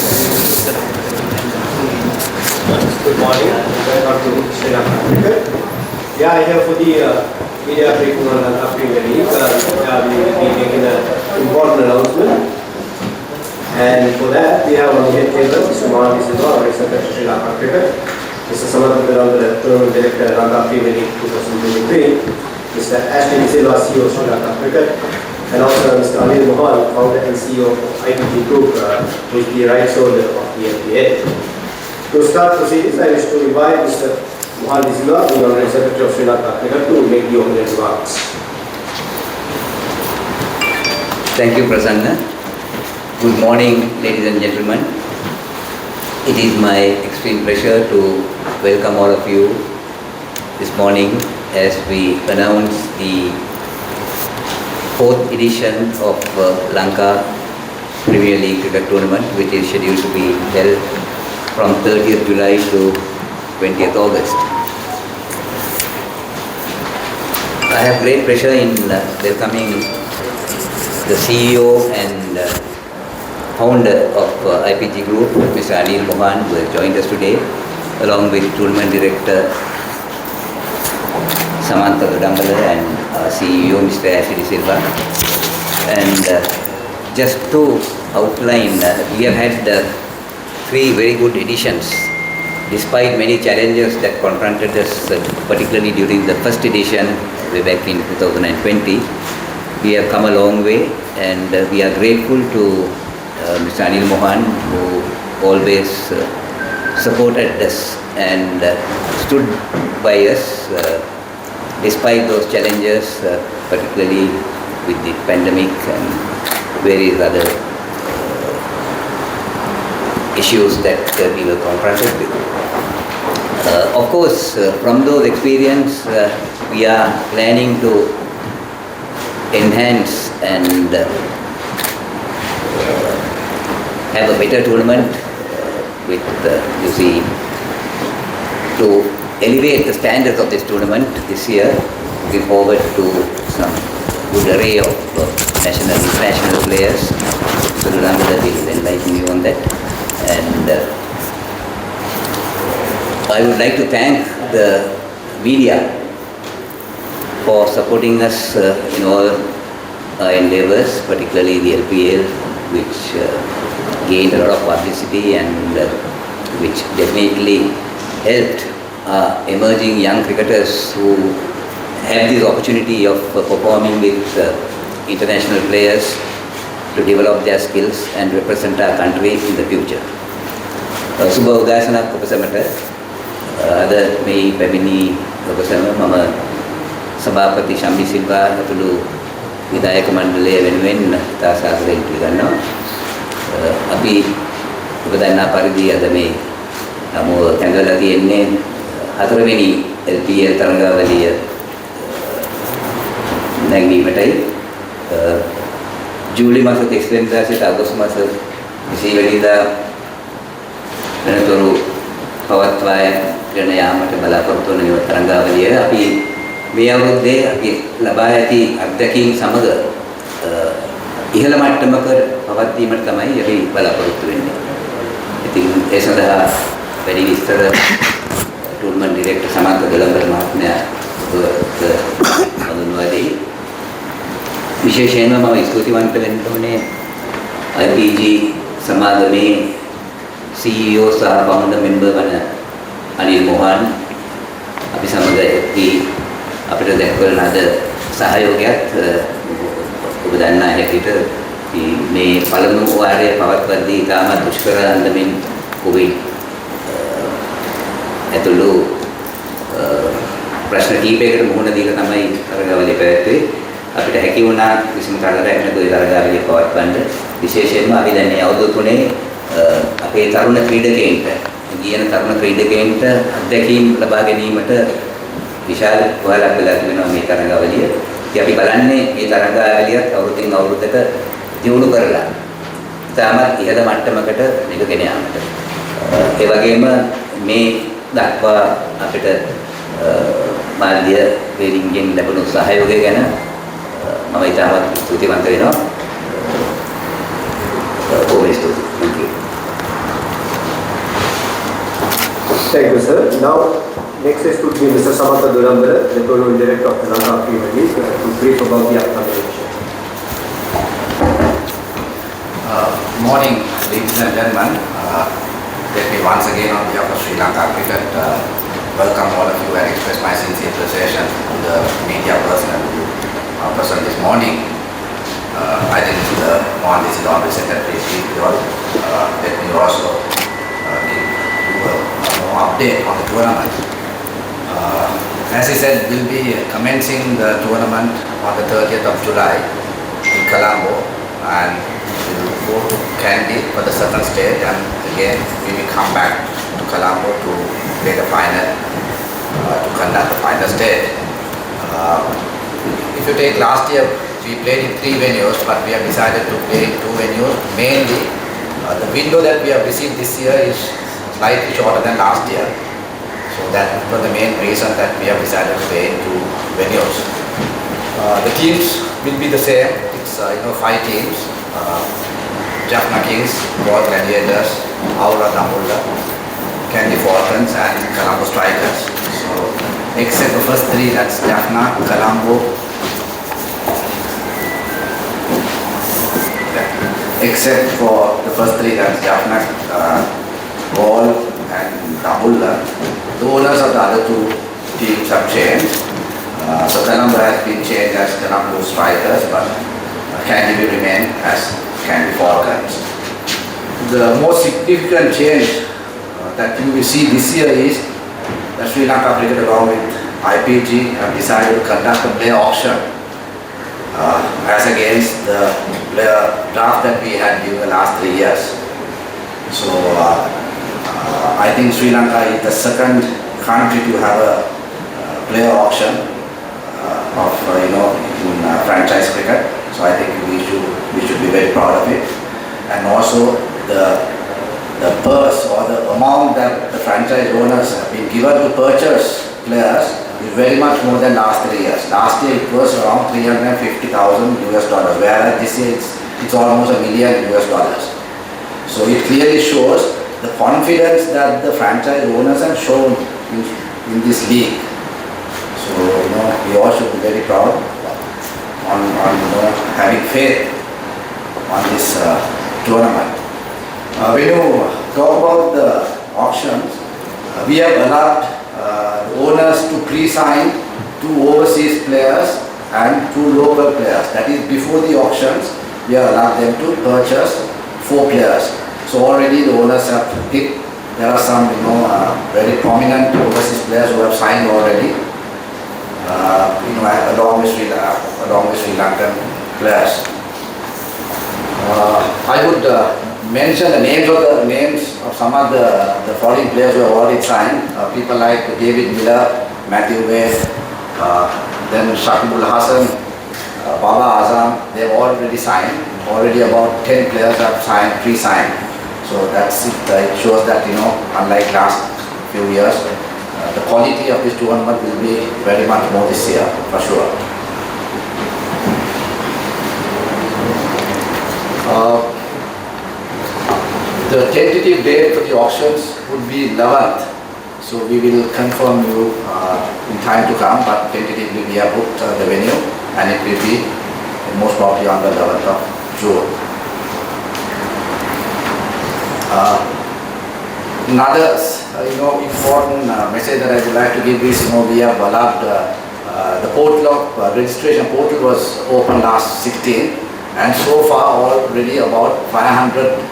Good morning. Welcome to Sri Lanka Cricket. Yeah, here for the media briefing on Lanka Premier League. We will be making an important announcement. And for that, we have on the head table Mr. Mohan Silva, our Secretary Sri Lanka Cricket, Mr. Samantha Piranga, Tournament Director Lanka Premier League 2023, Mr. Ashley Silva, CEO Sri Lanka Cricket, and also Mr. Anil Mohan, founder and CEO of IPG Group, who is the right shoulder of the LPL. To start proceedings, I wish to invite Mr. Mohan Silva, the Honorary Secretary of Sri Lanka Cricket, to make the opening remarks. Thank you, Prasanna. Good morning, ladies and gentlemen. It is my extreme pleasure to welcome all of you this morning as we announce the 4th edition of Lanka Premier League Cricket Tournament, which is scheduled to be held from 30th July to 20th August. I have great pleasure in welcoming the CEO and founder of IPG Group, Mr. Anil Mohan, who has joined us today, along with Tournament Director Samantha Piranga and CEO Mr. Ashley Silva. And just to outline, we have had 3 very good editions. Despite many challenges that confronted us, particularly during the first edition way back in 2020, we have come a long way, and we are grateful to Mr. Anil Mohan, who always supported us and stood by us despite those challenges, particularly with the pandemic and various other issues that we were confronted with. Of course, from those experiences, we are planning to enhance and have a better tournament with, you see, to elevate the standards of this tournament this year. Looking forward to some good array of national and international players. So Ramada will enlighten you on that. And I would like to thank the media for supporting us in all our endeavors, particularly the LPL, which gained a lot of publicity and which definitely helped emerging young cricketers who have this opportunity of performing with international players to develop their skills and represent our country in the future. සුබ උදෑසනක් ඔබ සැමට. අද මේ පැමිණි ඔබ සැම මම සභාපති ශම්බි සිල්වා ඇතුළු විධායක මණ්ඩලය වෙනුවෙන් ඉතා සාදරයෙන් පිළිගන්නවා. අපි ඔබ දන්නා පරිදි අද මේ හමුව කැඳවලා තියෙන්නේ 4 වෙනි LPL තරඟාවලිය නැංවීමටයි. ජූලි මාස 30 වෙනිදා සිට අගෝස්තු මාස 20 වෙනිදා වෙනතුරු පවත්වාගෙන යාමට බලාපොරොත්තු වන මේ තරඟාවලිය අපි මේ අවුරුද්දේ අපි ලබා ඇති අත්දැකීම් සමග ඉහළ මට්ටමක පවත්වීමට තමයි අපි බලාපොරොත්තු වෙන්නේ. ඉතින් ඒ සඳහා වැඩි විස්තර ටූර්නමන්ට් ඩිරෙක්ටර් සමන්ත දෙලඹර මහත්මයා ඔබට හඳුන්වා දෙයි. විශේෂයෙන්ම මම ස්තුතිවන්ත වෙන්න ඕනේ IPG සමාගමේ CEO සහ founder member වන අනිල් මොහන් අපි සමග අපිට දැක්වන අද සහයෝගයත් ඔබ දන්නා හැටියට මේ පළමු වාරය පවත්වද්දී ඉතාමත් දුෂ්කර අන්දමින් කොවිඩ් ඇතුළු ප්‍රශ්න කීපයකට මුහුණ දීලා තමයි තරගාවලිය පැවැත්වුවේ. අපිට හැකි වුණා කිසිම කරදරයක් නැතුව තරගාවලිය පවත්වන්න. විශේෂයෙන්ම අපි දැන් මේ අවුරුදු 3 අපේ තරුණ ක්‍රීඩකයන්ට ගියන තරුණ ක්‍රීඩකයන්ට අත්දැකීම් ලබා ගැනීමට විශාල වහලක් වෙලා තිබෙනවා මේ තරඟාවලිය. ඉතින් අපි බලන්නේ මේ තරඟාවලියත් අවුරුද්දෙන් අවුරුද්දට දියුණු කරලා තාමත් ඉහළ මට්ටමකට මේක ගෙන යාමට. ඒ වගේම මේ දක්වා අපිට මාධ්‍ය වේදිකෙන් ලැබුණු සහයෝගය ගැන මම ඉතාමත් ස්තුතිවන්ත වෙනවා. Thank you. Thank you, sir. Now, next is to be Mr. Samatha Durambara, the Program Director of the Lanka Premier League, to brief about the upcoming election. Morning, ladies and gentlemen. Let me once again on behalf of Sri Lanka Cricket welcome all of you and express my sincere appreciation to the media personnel who are present this morning. I think Mohan is the Honorable Secretary speak to you all. Let me also give you a update on the tournament. As he said, we'll be commencing the tournament on the 30th of July in Colombo, and we'll go to Kandy for the second stage, and again we will come back to Colombo to play the final, to conduct the final stage. If you take last year, we played in 3 venues, but we have decided to play in 2 venues. Mainly, the window that we have received this year is slightly shorter than last year. So that was the main reason that we have decided to play in 2 venues. The teams will be the same. It's 5 teams. Jaffna Kings, Galle Gladiators, Aura Dambulla, Kandy Falcons and Colombo Strikers. So except the first 3, that's Jaffna, Colombo, except for the first 3, that's Jaffna, Galle and Dambulla. The owners of the other 2 teams have changed. So Colombo has been changed as Colombo Strikers, but Kandy will remain as Kandy Falcons. The most significant change that you will see this year is that Sri Lanka Cricket along with IPG have decided to conduct a player auction as against the player draft that we had during the last 3 years. So I think Sri Lanka is the second country to have a player auction of in franchise cricket. So I think we should be very proud of it. And also the purse or the amount that the franchise owners have been given to purchase players is very much more than last 3 years. Last year it was around $350,000, whereas this year it's almost $1 million. So it clearly shows the confidence that the franchise owners have shown in this league. So we all should be very proud on having faith on this tournament. When you talk about the auctions, we have allowed the owners to pre-sign 2 overseas players and 2 local players. That is, before the auctions, we have allowed them to purchase 4 players. So already the owners have picked. There are some very prominent overseas players who have signed already. Along with Sri Lankan players. I would mention the names of some of the foreign players who have already signed. People like David Miller, Matthew Wade, then Shakibul Hassan, Baba Azam. They have already signed. Already about 10 players have signed, pre-signed. So that's it. It shows that unlike last few years, the quality of this tournament will be very much more this year, for sure. The tentative date for the auctions would be 11th. So we will confirm you in time to come, but tentatively we have booked the venue, and it will be most probably on the 11th of June. Another important message that I would like to give is we have allowed the portal of registration portal was open last 16, and so far already about 500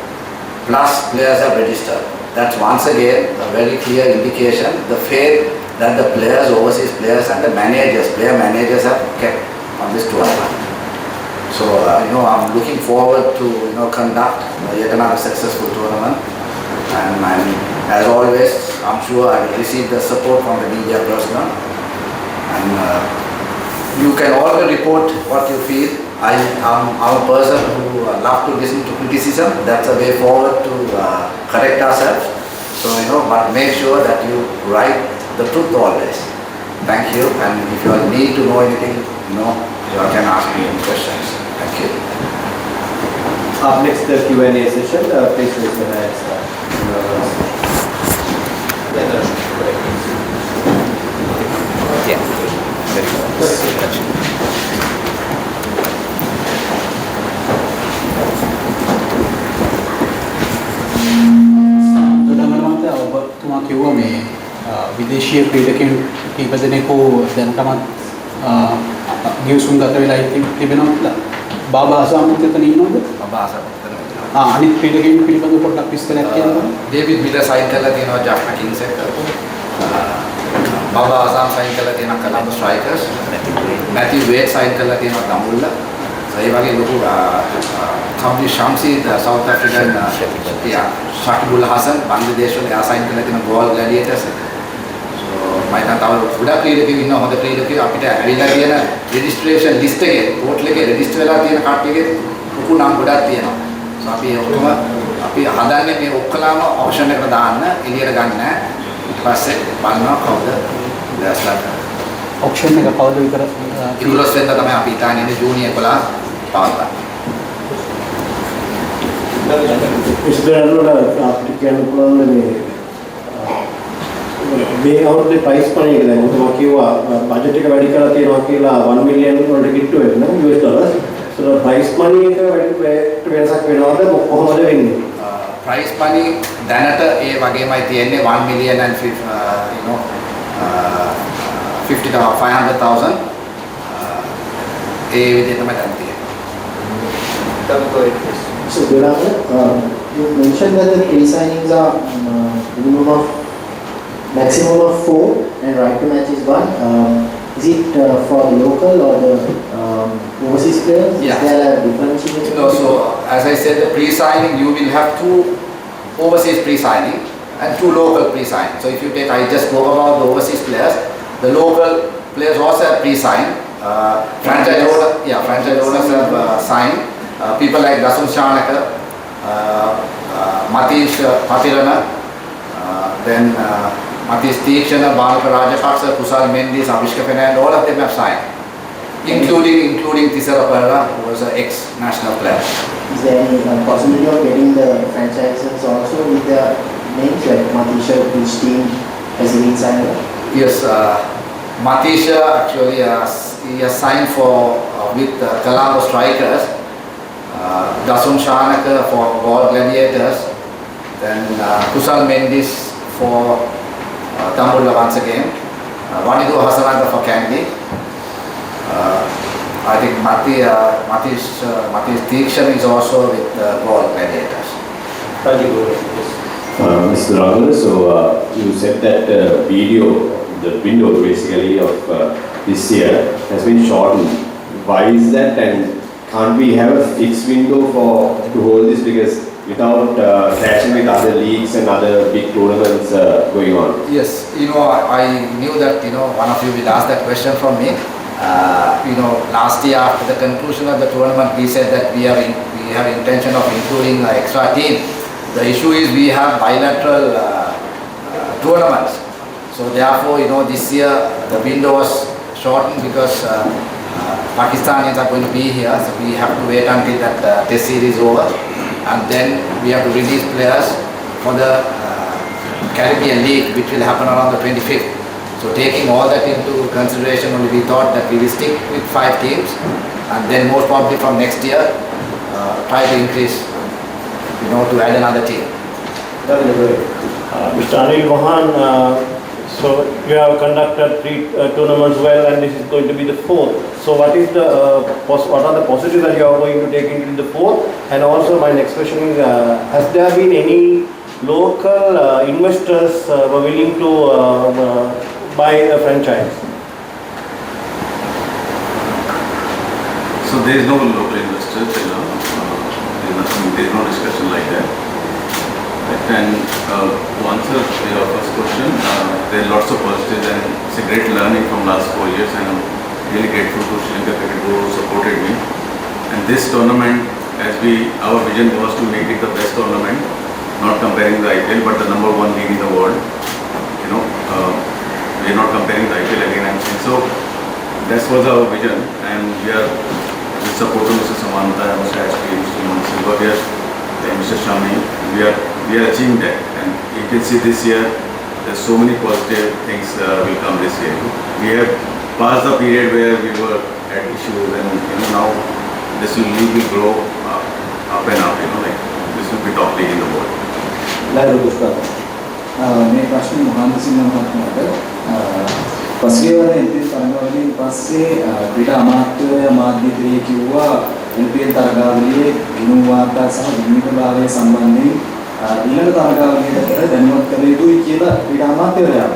plus players have registered. That's once again a very clear indication the faith that the players, overseas players and the player managers have kept on this tournament. So I'm looking forward to conduct yet another successful tournament, and as always I'm sure I will receive the support from the media personnel, and you can always report what you feel. I'm a person who love to listen to criticism. That's a way forward to correct ourselves. So but make sure that you write the truth always. Thank you, and if you need to know anything, you can ask me any questions. Thank you. Up next, the Q&A session. Please raise your hands. ඔබතුමා කිව්වා මේ විදේශීය ක්‍රීඩකයන් කීප දෙනෙකු දැනටමත් ගිවිසුම් ගත වෙලා තිබෙනවා කියලා. බාබා අසාමුත් එතන ඉන්නවද? බබා අසපතන. අනිත් ක්‍රීඩකයන් පිළිබඳව පොඩ්ඩක් විස්තරයක් කියන්න. ඩේවිඩ් මිලර් සයින් කරලා තියෙනවා ජාෆ්නා කිංස් එක්ක. බබා අසම් සයින් කරලා තියෙනවා කොලම්බස් ස්ට්‍රයිකර්ස්. මැතිව් වේඩ් සයින් කරලා තියෙනවා දඹුල්ල. ඒ වගේ ලොකු කම්බි ශම්සි සවුත් ඇෆ්‍රිකන් ශාකිබුල් හසන් බංග්ලාදේශ වල එයා සයින් කරලා තියෙන ගෝල් ග්ලැඩියේටර්ස් එක. මම හිතනවා තව ගොඩක් ක්‍රීඩකයෝ ඉන්නවා හොඳ ක්‍රීඩකයෝ අපිට ඇවිල්ලා තියෙන රෙජිස්ට්‍රේෂන් ලිස්ට් එකේ පෝටල් එකේ රෙජිස්ටර් වෙලා තියෙන කට්ටියගේ ලොකු නම් ගොඩක් තියෙනවා. අපි ඔක්කොම අපි හදන්නේ මේ ඔක්කොලාම ඔප්ෂන් එකට දාන්න එළියට ගන්න නැහැ. ඊට පස්සේ බලනවා කවුද දැස්ලා. ඔප්ෂන් එක කවුද විතර ඉරුලස් වෙන්න තමයි අපි හිතන්නේ ජූනි 11 පවත්වා. ඉස්බරනෝට අපිට කියන්න පුළුවන් මේ අවුරුද්දේ ප්‍රයිස් මනි එක දැන් ඔතන කිව්වා බජට් එක වැඩි කරලා තියෙනවා කියලා 1 මිලියන් වලට කිට්ටු වෙන්න US ඩොලර්ස්. So ප්‍රයිස් මනි එක වැඩි වෙනසක් වෙනවද කොහොමද වෙන්නේ? ප්‍රයිස් මනි දැනට ඒ වගේමයි තියෙන්නේ 1 million and 500,000 ඒ විදිහටම දැන් තියෙන්නේ. So Gulana, you mentioned that the three signings are maximum of 4 and right to match is 1. Is it for the local or the overseas players? Yeah. Is there a differentiation? No, so as I said, the pre-signing you will have 2 overseas pre-signing and 2 local pre-signing. So if you take, I just spoke about the overseas players. The local players also have pre-signed. Franchise owners have signed. People like Dasun Shanaka, Matish Patirana, then Matish Teekshana, Bhanuka Rajapaksa, Kusal Mendis, Abhishka Fernand, all of them have signed, including Tisara Perera, who was an ex-national player. Is there any possibility of getting the franchises also with the names like Matisha, which team has been signed up? Yes, Matisha actually he has signed for with Colombo Strikers, Dasun Shanaka for Galle Gladiators, then Kusal Mendis for Tambulla once again, Vanidu Hasanaka for Kandy. I think Matish Teekshan is also with Galle Gladiators. Mr. Rangala, so you said that the window basically of this year has been shortened. Why is that, and can't we have a fixed window to hold this, because without clashing with other leagues and other big tournaments going on? Yes, I knew that one of you will ask that question from me. Last year after the conclusion of the tournament, we said that we have intention of including an extra team. The issue is we have bilateral tournaments. So therefore, this year the window was shortened because Pakistanis are going to be here. So we have to wait until that test series is over, and then we have to release players for the Caribbean League, which will happen around the 25th. So taking all that into consideration, only we thought that we will stick with 5 teams, and then most probably from next year try to increase, to add another team. Mr. Anil Mohan, so you have conducted 3 tournaments well, and this is going to be the 4th. So what are the positives that you are going to take into the 4th? And also my next question is, has there been any local investors were willing to buy a franchise? So there is no local investor till now. There is no discussion like that. And to answer your first question, there are lots of positives, and it's a great learning from last 4 years, and I'm really grateful to Sri Lanka Cricket Board who supported me. And this tournament, our vision was to make it the best tournament, not comparing the IPL, but the number 1 league in the world. We are not comparing the IPL again, I'm saying. So that was our vision, and we are with support of Mr. Samanta, Mr. Ashby, Mr. Silvagar, Mr. Shami. We are achieving that, and you can see this year there's so many positive things will come this year. We have past the period where we were at issues, and now this will grow up and up. Like this will be top league in the world. Lalo Pushpa. මේ ප්‍රශ්නේ මොහොන්ද සිංහ මහත්මයාට පස්සේ වර එල්පීඑල් තරගාවලියෙන් පස්සේ ක්‍රීඩා අමාත්‍ය මාධ්‍යත්‍රයේ කිව්වා එල්පීඑල් තරගාවලියේ ගිණුම් වාර්තා සහ විනිවිදභාවය සම්බන්ධයෙන් ඊළඟ තරගාවලියට පෙර දැනුවත් කළ යුතුයි කියලා ක්‍රීඩා අමාත්‍යවරයා.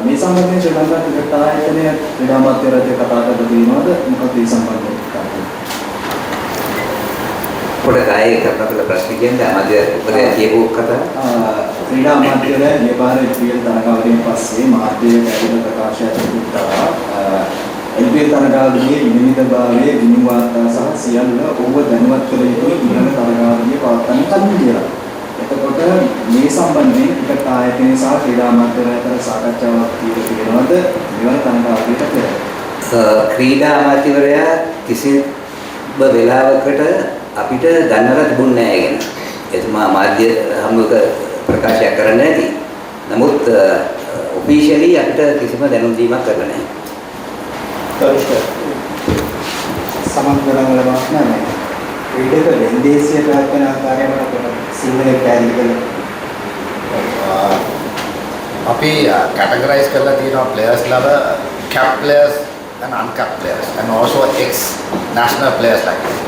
මේ සම්බන්ධයෙන් ශ්‍රී ලංකා ක්‍රිකට් ආයතනය ක්‍රීඩා අමාත්‍යවරයාට කතා කරලා තියෙනවද? මොකක්ද මේ සම්බන්ධයෙන්? පොඩක් ආයේ කතා කරලා ප්‍රශ්න කියන්නේ අමාත්‍යවරයා කියපු කතාව. ක්‍රීඩා අමාත්‍යවරයා ඊපාර එල්පීඑල් තරගාවලියෙන් පස්සේ මාධ්‍යයට ඇතුළත ප්‍රකාශයක් දුන්නා. එල්පීඑල් තරගාවලියේ විනිවිදභාවයේ ගිණුම් වාර්තා සහ සියල්ල ඔබ දැනුවත් කළ යුතුයි ඊළඟ තරගාවලිය පවත්වන්න කලින් කියලා. එතකොට මේ සම්බන්ධයෙන් ක්‍රිකට් ආයතනය සහ ක්‍රීඩා අමාත්‍යවරයා අතර සාකච්ඡාවක් තියෙනවද මෙවන තරගාවලියට පෙර? ක්‍රීඩා අමාත්‍යවරයා කිසිම වෙලාවකට අපිට ගන්නලා තිබුණේ නැහැ ගැන. එතුමා මාධ්‍ය හමුවක ප්‍රකාශයක් කරන්න නැති. නමුත් ඔෆිෂියලි අපිට කිසිම දැනුම් දීමක් කරලා නැහැ. සමන්තරංගල වාස්නානේ ක්‍රීඩක වෙන්දේසිය ප්‍රාර්ථන ආකාරයට සිංහලෙන් පැහැදිලි කළා. අපි categorize කරලා තියෙනවා players ලව cap players and uncapped players and also ex national players like that.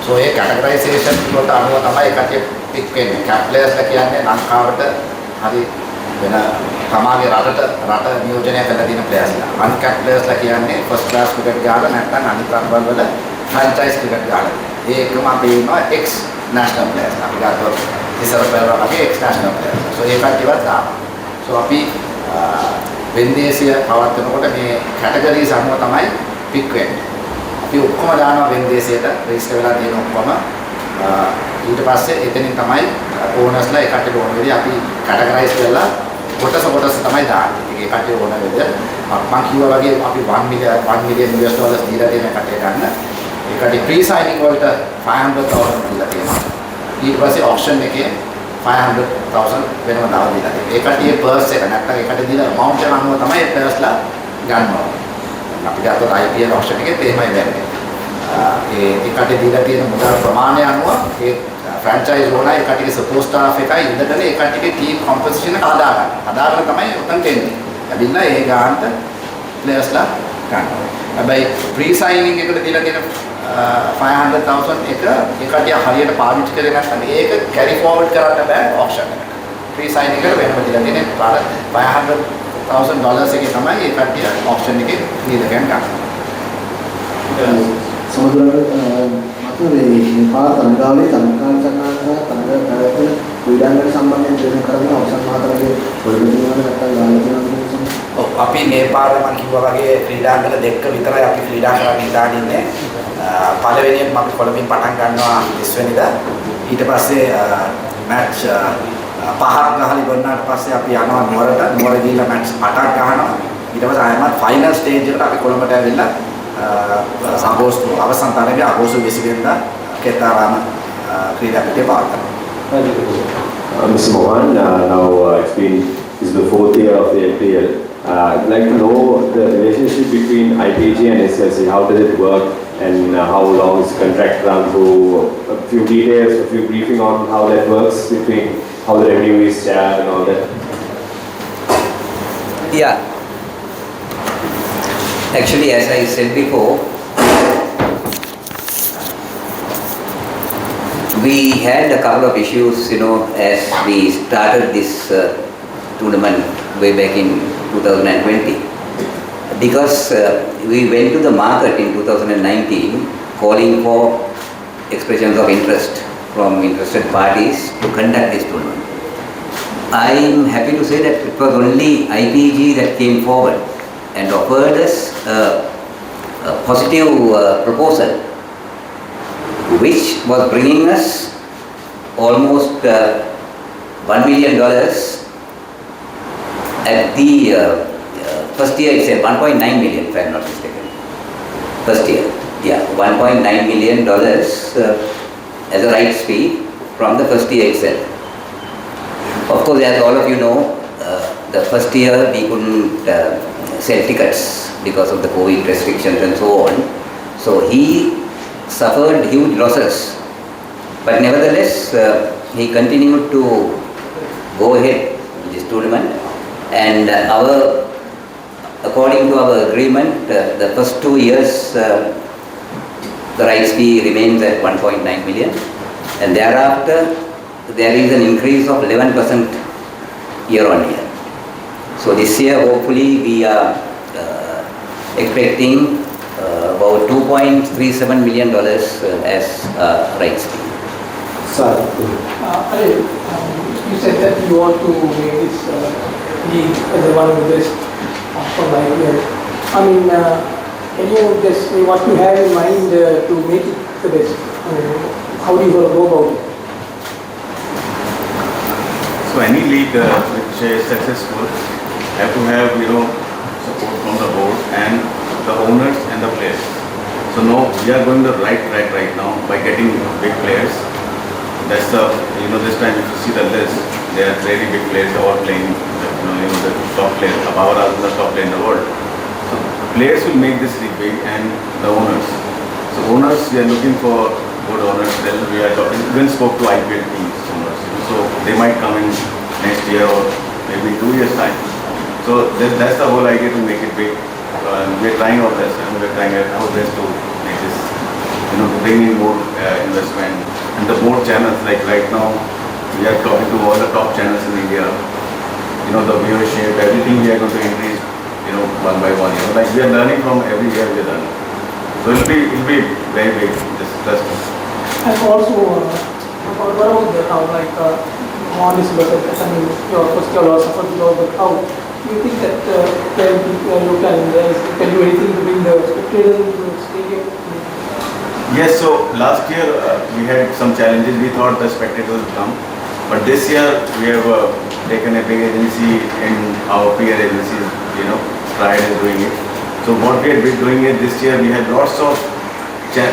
So A categorization වලට අනුව තමයි කටිය pick වෙන්නේ. cap players ලා කියන්නේ ලංකාවට හරි වෙන තමාගේ රට නියෝජනය කරලා තියෙන players ලා. uncapped players ලා කියන්නේ first class cricket ගාලා නැත්නම් අනිත් රටවල් වල franchise cricket ගාලා. ඒකම අපි ඉන්නවා ex national players. අපි ගත්තොත් ඉස්සර පෙරලා වගේ ex national players. So ඒ කට්ටියවත් දානවා. So අපි වෙන්දේසිය පවත්වනකොට මේ කැටගරිස් අනුව තමයි පික් වෙන්නේ. අපි ඔක්කොම දානවා වෙන්දේසියට රෙජිස්ටර් වෙලා තියෙන ඔක්කොම. ඊට පස්සේ එතනින් තමයි ඕනර්ස්ලා ඒ කට්ටියට ඕන වෙලදී අපි කැටගරයිස් කරලා කොටස තමයි දාන්නේ. ඒ කට්ටිය ඕන වෙලද මම කිව්වා වගේ අපි 1 million US dollars දීලා තියෙන කට්ටිය ගන්න. ඒ කට්ටිය ප්‍රී සයිනින් වලට 500,000 දීලා තියෙනවා. ඊට පස්සේ ඔප්ෂන් එකේ 500,000 වෙනම දාලා දීලා තියෙනවා. ඒ කට්ටිය පර්ස් එක නැත්නම් ඒ කට්ටිය දීලා amount එක අනුව තමයි ප්ලේයර්ස්ලා ගන්නවා. අපි ගත්තොත් IPL ඔප්ෂන් එකේ එහෙමයි වෙන්නේ. ඒ කට්ටිය දීලා තියෙන මුදල් ප්‍රමාණය අනුව ඒ ෆ්‍රැන්චයිස් ඕනයි ඒ කට්ටියගේ සපෝට් ස්ටාෆ් එකයි ඉඳගෙන ඒ කට්ටියගේ ටීම් කොම්පොසිෂන් එක හදාගන්න. හදාගෙන තමයි උතන්ට එන්නේ. ලැබිලා ඒ ගානට ප්ලේයර්ස්ලා ගන්නවා. හැබැයි ප්‍රී සයිනින් එකට දීලා තියෙන 500,000 එක ඒ කට්ටිය හරියට පාවිච්චි කරේ නැත්නම් ඒක කැරි ෆෝවර්ඩ් කරන්න බෑ ඔප්ෂන් එකට. ප්‍රී සයිනින් එකට වෙනම දීලා තියෙන 500,000 ඩොලර්ස් එකේ තමයි ඒ කට්ටිය ඔප්ෂන් එකේ දීලා ගන්න. සමුදුරට මත මේ පාර තරගාවලියේ තරගාන සන්නාස තරග පැවැත්වෙන ක්‍රීඩාංගන සම්බන්ධයෙන් දෙන කරගෙන අවසන් මාතරගේ පොළොවේ තියෙනවා නැත්නම් ගාලා තියෙනවා. ඔව් අපි මේ පාරේ මම කිව්වා වගේ ක්‍රීඩාංගන දෙක විතරයි අපි ක්‍රීඩා කරන්න ඉඳාගෙන ඉන්නේ. පළවෙනියෙන් අපි කොළඹින් පටන් ගන්නවා 20 වෙනිදා. ඊට පස්සේ මැච් පහක් ගහලා ඉවරනාට පස්සේ අපි යනවා නුවරට. නුවර ගිහිල්ලා මැච් 8ක් ගහනවා. ඊට පස්සේ ආයෙත් ෆයිනල් ස්ටේජ් එකට අපි කොළඹට ඇවිල්ලා අගෝස්තු අවසන් තරගයේ අගෝස්තු 20 වෙනිදා කෙතාරාම ක්‍රීඩා පිටියේ පාර්තනවා. Mr. Mohan, now this is the 4th year of the LPL. I'd like to know the relationship between IPG and SLC. How does it work and how long is the contract run through? A few details, a few briefing on how that works between how the revenue is shared and all that. Yeah. Actually, as I said before, we had a couple of issues, as we started this tournament way back in 2020. Because we went to the market in 2019 calling for expressions of interest from interested parties to conduct this tournament. I'm happy to say that it was only IPG that came forward and offered us a positive proposal, which was bringing us almost $1 million at the first year itself, 1.9 million if I'm not mistaken. First year, yeah, $1.9 million as a rights fee from the first year itself. Of course, as all of you know, the first year we couldn't sell tickets because of the COVID restrictions and so on. So he suffered huge losses. But nevertheless, he continued to go ahead with this tournament, and according to our agreement, the first 2 years the rights fee remains at 1.9 million, and thereafter there is an increase of 11% year on year. So this year hopefully we are expecting about $2.37 million as rights fee. You said that you want to make this league as one of the best from the IPL. I mean, can you just say what you have in mind to make it the best? How do you go about it? So any league which is successful have to have support from the board and the owners and the players. So now we are going the right track right now by getting big players. That's the this time if you see the list, there are very big players all playing the top players. Power is the top player in the world. So players will make this league big, and the owners. So owners, we are looking for good owners. Then we are talking. Even spoke to IPL teams owners. So they might come in next year or maybe 2 years time. So that's the whole idea, to make it big. We're trying our best, and we're trying our best to make this, to bring in more investment. And the board channels, like right now, we are talking to all the top channels in India. The viewership, everything we are going to increase, one by one. Like we are learning from every year we are learning. So it'll be very big. This cluster. And also, what about the crowd? Like, on this budget, I mean, your first year loss suffered because of the crowd. Do you think that you can do anything to bring the spectators into the stadium? Yes, so last year we had some challenges. We thought the spectators would come. But this year we have taken a big agency in our peer agencies, Pride is doing it. So what we have been doing it this year, we had lots of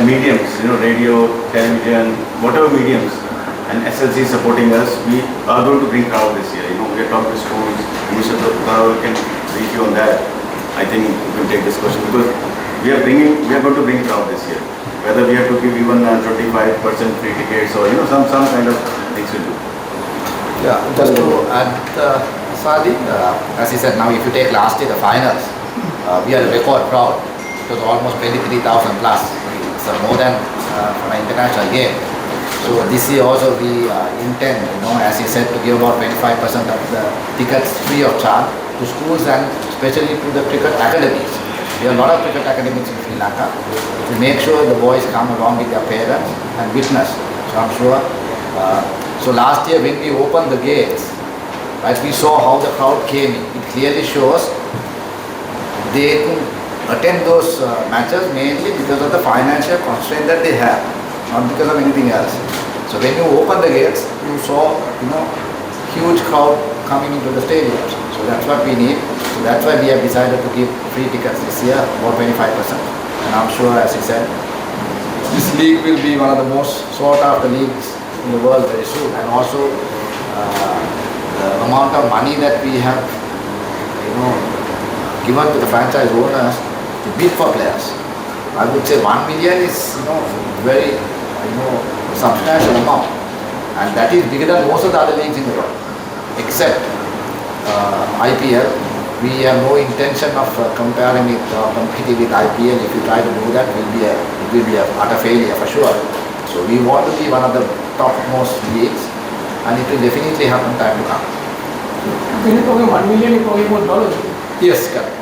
mediums, radio, television, whatever mediums, and SLC supporting us. We are going to bring crowd this year. We are talking to schools. Mr. Dharawal can brief you on that. I think you can take this question, because we are going to bring crowd this year. Whether we have to give even 25% free tickets or some kind of things we do. Yeah, just to add, Sadi, as he said, now if you take last year the finals, we had a record crowd. It was almost 23,000 plus. It's more than for an international game. So this year also we intend, as he said, to give about 25% of the tickets free of charge to schools and especially to the cricket academies. There are a lot of cricket academies in Sri Lanka. To make sure the boys come along with their parents and witness. So I'm sure. So last year when we opened the gates, right, we saw how the crowd came in. It clearly shows they could attend those matches mainly because of the financial constraint that they have, not because of anything else. So when you open the gates, you saw huge crowd coming into the stadiums. So that's what we need. So that's why we have decided to give free tickets this year, about 25%. And I'm sure, as he said, this league will be one of the most sought after leagues in the world very soon. And also the amount of money that we have, given to the franchise owners to bid for players. I would say 1 million is, very, substantial amount. And that is bigger than most of the other leagues in the world, except IPL. We have no intention of comparing it or competing with IPL. If you try to do that, it will be a utter failure for sure. So we want to be one of the topmost leagues, and it will definitely happen time to come. When you're talking 1 million, you're talking about dollars. Yes, correct.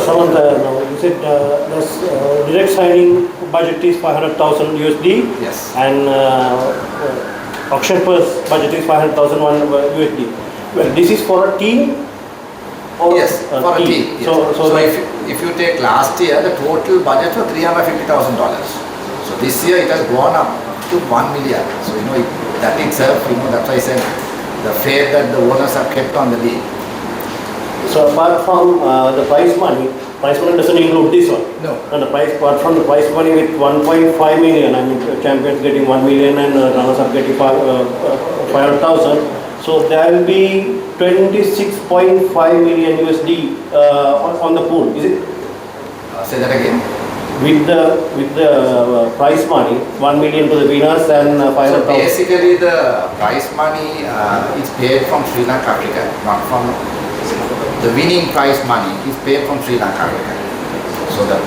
Samantha, now you said the direct signing budget is 500,000 USD. Yes. And auction purse budget is 500,000 USD. Well, this is for a team. Or yes, for a team. Yes. So if you take last year, the total budget was $350,000. So this year it has gone up to 1 million. So that itself, that's why I said the faith that the owners have kept on the league. So apart from the prize money doesn't include this one. No. And apart from the prize money with 1.5 million, champions getting 1 million and runners are getting 500,000. So there will be 26.5 million USD on the pool. Is it? Say that again. With the prize money, 1 million to the winners and So 500,000. basically the prize money is paid from Sri Lanka Cricket, not from the winning prize money is paid from Sri Lanka Cricket. So the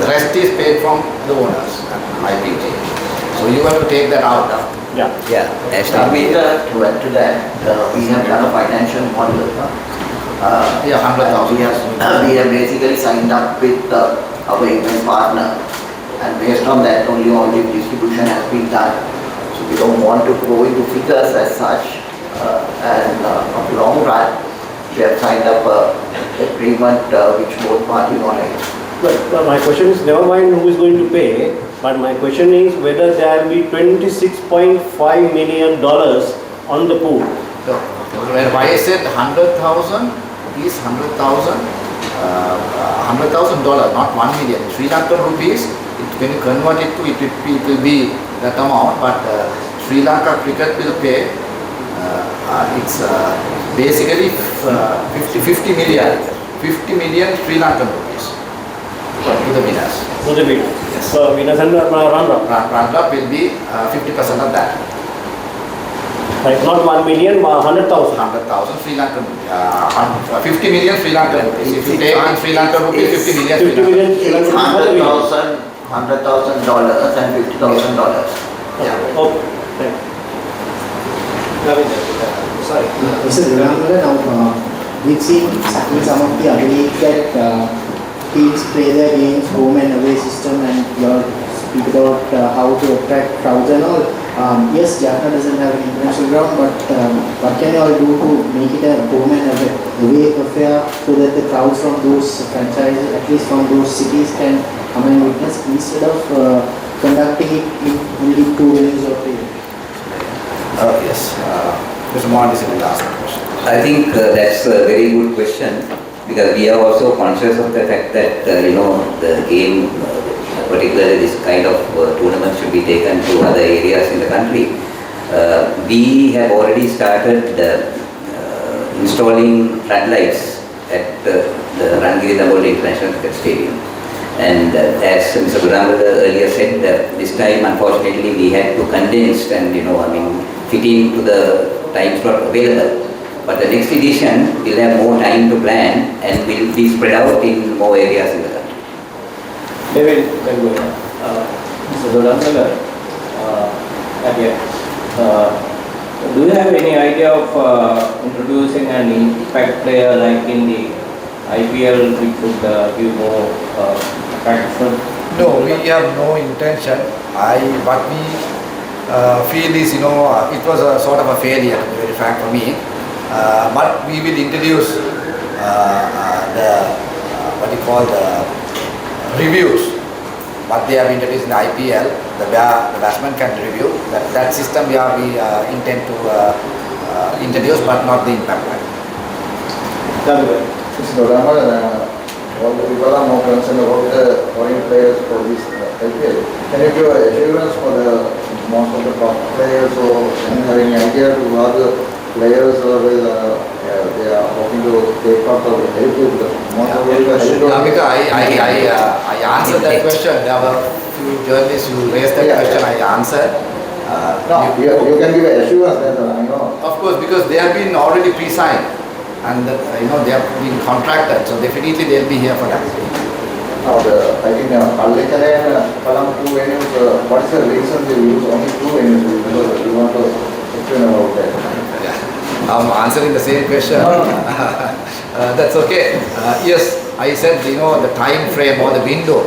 rest is paid from the owners, IPT. So you have to take that out. Yeah. Yeah, actually, to add to that, we have done a financial model. Yeah, 100,000. We have basically signed up with our event partner, and based on that only all the distribution has been done. So we don't want to go into figures as such, and on the long run, we have signed up a agreement which both parties honor. But my question is, never mind who is going to pay, but my question is whether there will be $26.5 million on the pool. So, why I said 100,000 is 100,000, $100,000, not 1 million. Sri Lankan rupees, when you convert it to it will be that amount, but Sri Lanka Cricket will pay, it's basically 50 million Sri Lankan rupees to the winners. To the winners. Yes. So winners and runner-up. Runner-up will be 50% of that. Right, not 1 million, 100,000. 100,000 Sri Lankan, 50 million Sri Lankan rupees. If you take in Sri Lankan rupees, 50 million. 50 million Sri Lankan rupees. $100,000 and $50,000. Yeah. Okay, thank you. Sorry. Mr. Durangala, now we've seen in some of the other leagues that teams play their games home and away system, and you all speak about how to attract crowds and all. Yes, Jaffna doesn't have an international ground, but what can you all do to make it a home and away affair so that the crowds from those franchises, at least from those cities, can come and witness instead of conducting it in only 2 venues or 3? Yes. Mr. Mohanty will ask the question. I think that's a very good question, because we are also conscious of the fact that the game, particularly this kind of tournament, should be taken to other areas in the country. We have already started installing floodlights at the Rangiri Dabolle International Cricket Stadium. And as Mr. Durangala earlier said, this time unfortunately we had to condense and fit into the time slot available. But the next edition will have more time to plan and will be spread out in more areas in the country. David Bengoya. Mr. Durangala, again, do you have any idea of introducing an impact player like in the IPL which would give more attraction? No, we have no intention. What we feel is, it was a sort of a failure, to be very frank for me. But we will introduce the reviews. What they have introduced in the IPL, the batsman can review. That system we intend to introduce, but not the impact player. Mr. Durangala, all the people are more concerned about the foreign players for this IPL. Can you give assurance for most of the top players, or having an idea to other players, or they are hoping to take part of the IPL? I answered that question. There were few journalists who raised that question. I answered. You can give assurance that I know. Of course, because they have been already pre-signed. And they have been contracted, so definitely they'll be here for that. Now, I think Pallekele and Palam 2 venues, what is the reason they use only 2 venues? Because you want to explain about that. Yeah. I'm answering the same question. That's okay. Yes, I said, the time frame or the window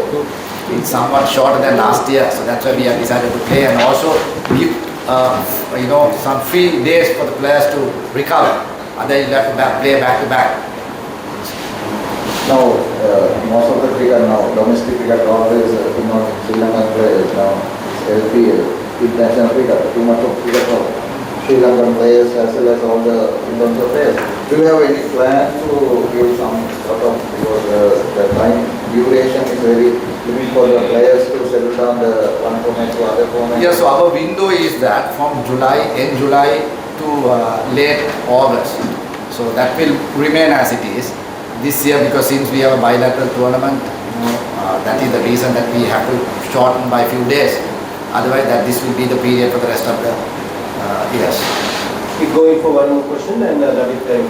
is somewhat shorter than last year, so that's why we have decided to play, and also give, some free days for the players to recover. And then you have to play back to back. Now, most of the cricket now, domestic cricket always, Sri Lankan players now, LPL, international cricket, too much of cricket for Sri Lankan players as well as all the international players. Do you have any plan to give some sort of, because the time duration is very limited for the players to settle down the one format to other format? Yeah, so our window is that from end July to late August. So that will remain as it is. This year, because since we have a bilateral tournament, that is the reason that we have to shorten by a few days. Otherwise, that this will be the period for the rest of the years. We go in for one more question and Ravi can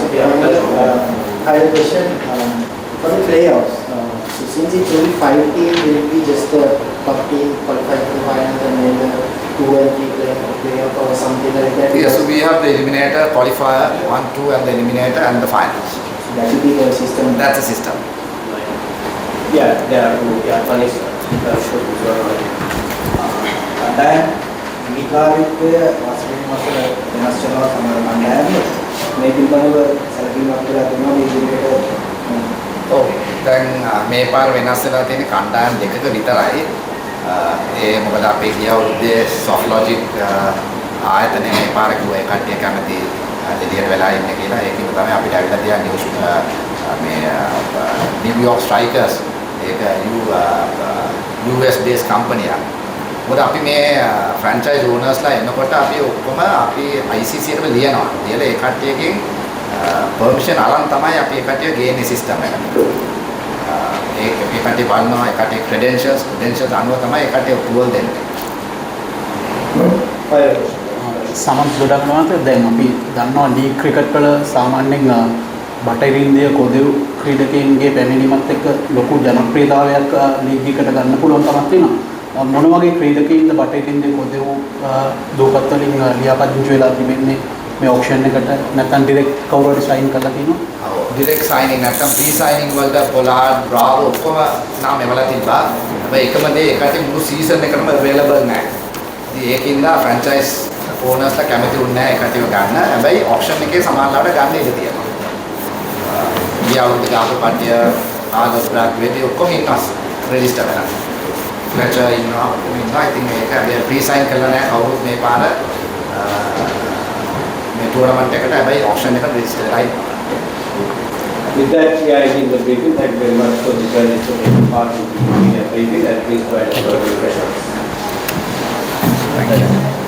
Okay, I have a question for the playoffs. So since it's only 5 teams, will it be just the top team qualified for the finals and then the 2 and 3 playoff or something like that? Yes, so we have the eliminator, qualifier, 1, 2 and the eliminator and the finals. So that will be the system. That's the system. Yeah, there are two. Yeah, one is දැන් විකාරිත්වය වශයෙන් වශයෙන් වෙනස් වෙනවා සමහර කණ්ඩායම් මේ පිළිබඳව සැලකීමක් කියලා දුන්නා මේ විදිහට. ඔව්. දැන් මේ පාර වෙනස් වෙලා තියෙන කණ්ඩායම් දෙකක විතරයි. ඒ මොකද අපේ ගිය අවුරුද්දේ soft logic ආයතනයේ මේ පාර කිව්වා ඒ කට්ටිය කැමති එළියට වෙලා ඉන්න කියලා. ඒකින් තමයි අපිට ඇවිල්ලා තියෙන නිවුස් මේ New York Strikers ඒක US based company එකක්. මොකද අපි මේ franchise ownersලා එනකොට අපි ඔක්කොම අපි ICC එකට ලියනවා. ලියලා ඒ කට්ටියකින් permission අරන් තමයි අපි ඒ කට්ටිය ගේන්නේ system එකට. ඒ කට්ටිය බලනවා ඒ කට්ටිය credentials අනුව තමයි ඒ කට්ටිය approval දෙන්නේ. සමත් ගොඩක් මාත දැන් අපි දන්නවා ලීග් ක්‍රිකට් වල සාමාන්‍යයෙන් බටහිර ඉන්දිය කොදෙව් ක්‍රීඩකයන්ගේ පැමිණීමත් එක්ක ලොකු ජනප්‍රියතාවයක් ලීග් එකට ගන්න පුළුවන් කමක් තියෙනවා. මොන වගේ ක්‍රීඩකයින්ද බටහිර ඉන්දිය කොදෙව් දෝපත් වලින් ලියාපදිංචි වෙලා තිබෙන්නේ මේ ඔක්ෂන් එකට නැත්නම් ඩිරෙක්ට් කවුරු හරි සයින් කරලා තියෙනවා? ඔව් ඩිරෙක්ට් සයිනින් නැත්නම් ප්‍රී සයිනින් වලට පොලාඩ් බ්‍රාවෝ ඔක්කොම නාම එවලා තිබ්බා. හැබැයි එකම දේ ඒකට මුළු සීසන් එකම අවైలබල් නැහැ. ඉතින් ඒකින්ද ෆ්‍රැන්චයිස් ඕනර්ස්ලා කැමති වුණේ නැහැ ඒකටව ගන්න. හැබැයි ඔක්ෂන් එකේ සමානලාවට ගන්න ඉඩ තියෙනවා. ගිය අවුරුද්දේ ගාපු කට්ටිය ආගස් බ්‍රැක් වෙදී ඔක්කොම ඉන්නවා රෙජිස්ටර් වෙලා. ෆ්ලෙචර් ඉන්නවා ඔක්කොම ඉන්නවා. ඉතින් ඒක හැබැයි ප්‍රී සයින් කරලා නැහැ කවුරුත් මේ පාර මේ ටූර්නමන්ට් එකට හැබැයි ඔක්ෂන් එකට රෙජිස්ටර් වෙලා ඉන්නවා. With that, yeah, I think the briefing. Thank you very much for the journalist for taking part in the briefing and please go ahead and your questions. Thank you.